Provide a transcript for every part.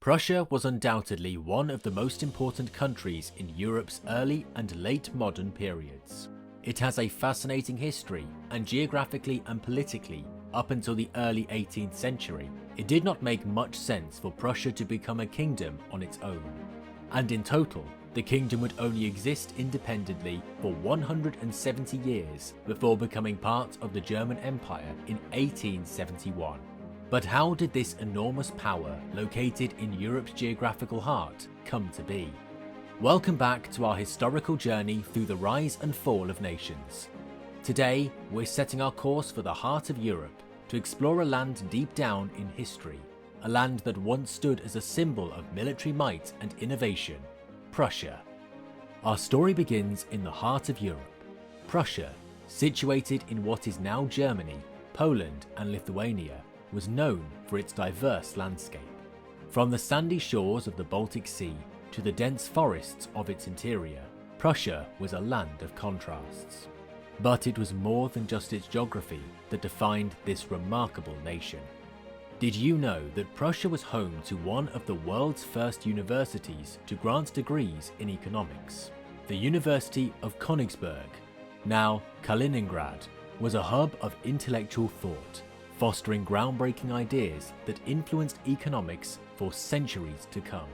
Prussia was undoubtedly one of the most important countries in Europe's early and late modern periods. It has a fascinating history, and geographically and politically, up until the early 18th century, it did not make much sense for Prussia to become a kingdom on its own. And in total, the kingdom would only exist independently for 170 years before becoming part of the German Empire in 1871. But how did this enormous power, located in Europe's geographical heart, come to be? Welcome back to our historical journey through the rise and fall of nations. Today, we're setting our course for the heart of Europe to explore a land deep down in history, a land that once stood as a symbol of military might and innovation, Prussia. Our story begins in the heart of Europe. Prussia, situated in what is now Germany, Poland and Lithuania, was known for its diverse landscape. From the sandy shores of the Baltic Sea to the dense forests of its interior, Prussia was a land of contrasts. But it was more than just its geography that defined this remarkable nation. Did you know that Prussia was home to one of the world's first universities to grant degrees in economics? The University of Königsberg, now Kaliningrad, was a hub of intellectual thought, fostering groundbreaking ideas that influenced economics for centuries to come.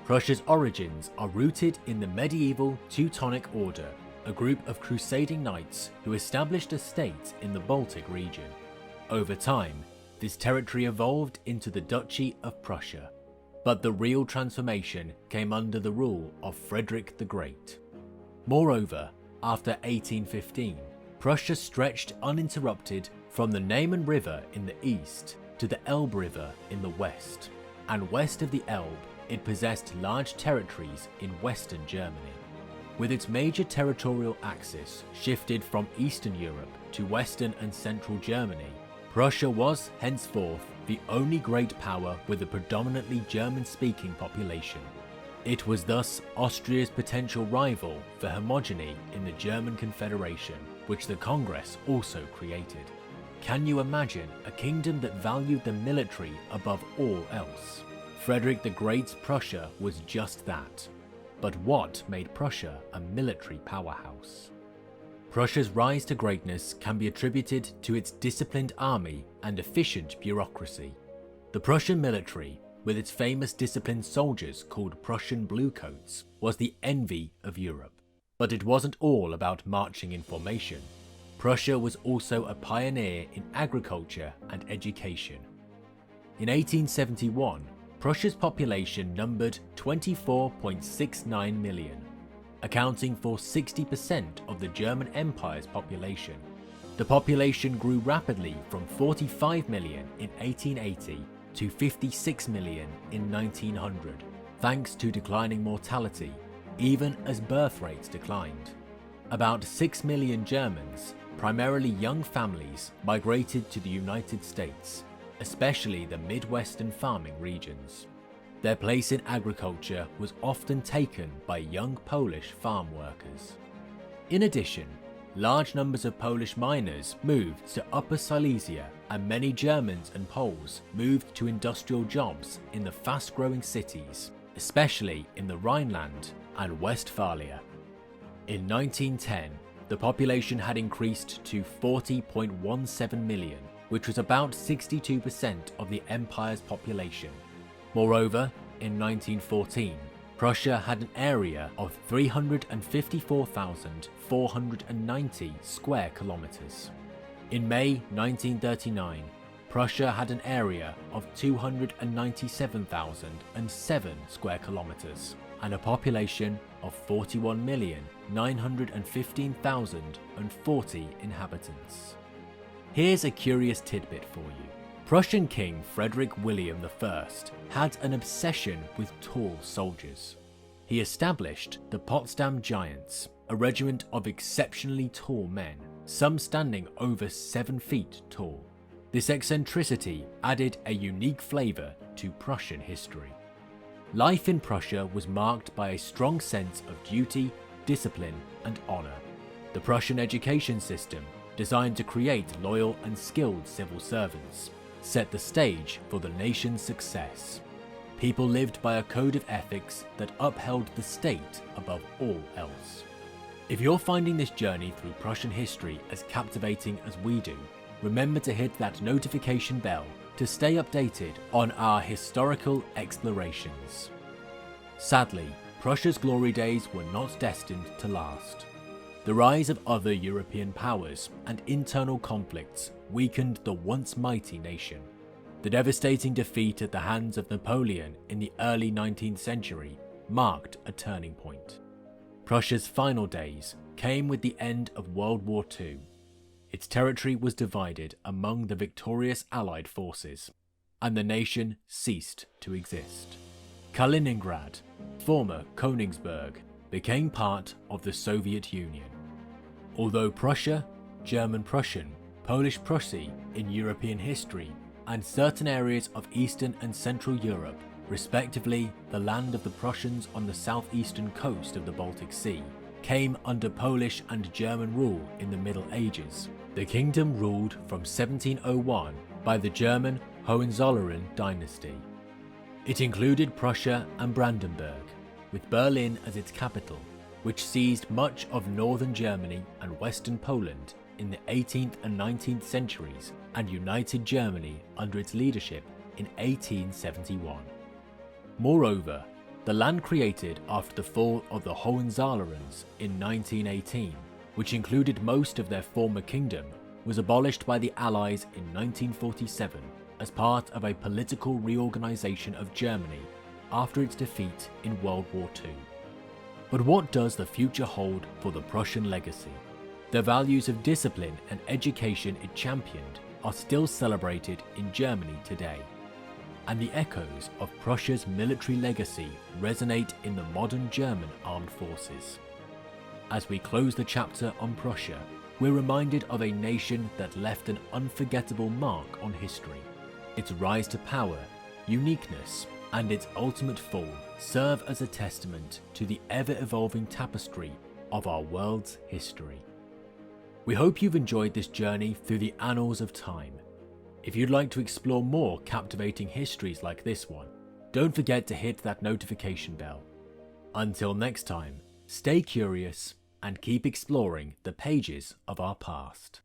Prussia's origins are rooted in the medieval Teutonic Order, a group of crusading knights who established a state in the Baltic region. Over time, this territory evolved into the Duchy of Prussia, but the real transformation came under the rule of Frederick the Great. Moreover, after 1815, Prussia stretched uninterrupted from the Neman River in the east to the Elbe River in the west, and west of the Elbe, it possessed large territories in western Germany. With its major territorial axis shifted from Eastern Europe to Western and Central Germany, Prussia was henceforth the only great power with a predominantly German-speaking population. It was thus Austria's potential rival for homogeny in the German Confederation, which the Congress also created. Can you imagine a kingdom that valued the military above all else? Frederick the Great's Prussia was just that. But what made Prussia a military powerhouse? Prussia's rise to greatness can be attributed to its disciplined army and efficient bureaucracy. The Prussian military, with its famous disciplined soldiers called Prussian bluecoats, was the envy of Europe. But it wasn't all about marching in formation. Prussia was also a pioneer in agriculture and education. In 1871, Prussia's population numbered 24.69 million, accounting for 60% of the German Empire's population. The population grew rapidly from 45 million in 1880 to 56 million in 1900, thanks to declining mortality, even as birth rates declined. About 6 million Germans, primarily young families, migrated to the United States, especially the Midwestern farming regions. Their place in agriculture was often taken by young Polish farm workers. In addition, large numbers of Polish miners moved to Upper Silesia, and many Germans and Poles moved to industrial jobs in the fast-growing cities, especially in the Rhineland and Westphalia. In 1910, the population had increased to 40.17 million, which was about 62% of the empire's population. Moreover, in 1914, Prussia had an area of 354,490 square kilometers. In May 1939, Prussia had an area of 297,007 square kilometers and a population of 41,915,040 inhabitants. Here's a curious tidbit for you. Prussian King Frederick William I had an obsession with tall soldiers. He established the Potsdam Giants, a regiment of exceptionally tall men, some standing over 7 feet tall. This eccentricity added a unique flavor to Prussian history. Life in Prussia was marked by a strong sense of duty, discipline, and honor. The Prussian education system, designed to create loyal and skilled civil servants, set the stage for the nation's success. people lived by a code of ethics that upheld the state above all else. If you're finding this journey through Prussian history as captivating as we do, remember to hit that notification bell to stay updated on our historical explorations. Sadly, Prussia's glory days were not destined to last. The rise of other European powers and internal conflicts weakened the once mighty nation. The devastating defeat at the hands of Napoleon in the early 19th century marked a turning point. Prussia's final days came with the end of World War II. Its territory was divided among the victorious Allied forces, and the nation ceased to exist. Kaliningrad, former Königsberg, became part of the Soviet Union. Although Prussia, German Prussian, Polish Prussia in European history, and certain areas of Eastern and Central Europe, respectively the land of the Prussians on the southeastern coast of the Baltic Sea, came under Polish and German rule in the Middle Ages, the kingdom ruled from 1701 by the German Hohenzollern dynasty. It included Prussia and Brandenburg, with Berlin as its capital, which seized much of northern Germany and western Poland in the 18th and 19th centuries and united Germany under its leadership in 1871. Moreover, the land created after the fall of the Hohenzollerns in 1918, which included most of their former kingdom, was abolished by the Allies in 1947 as part of a political reorganization of Germany after its defeat in World War II. But what does the future hold for the Prussian legacy? The values of discipline and education it championed are still celebrated in Germany today, and the echoes of Prussia's military legacy resonate in the modern German armed forces. As we close the chapter on Prussia, we're reminded of a nation that left an unforgettable mark on history. Its rise to power, uniqueness, and its ultimate fall serve as a testament to the ever-evolving tapestry of our world's history. We hope you've enjoyed this journey through the annals of time. If you'd like to explore more captivating histories like this one, don't forget to hit that notification bell. Until next time, stay curious and keep exploring the pages of our past.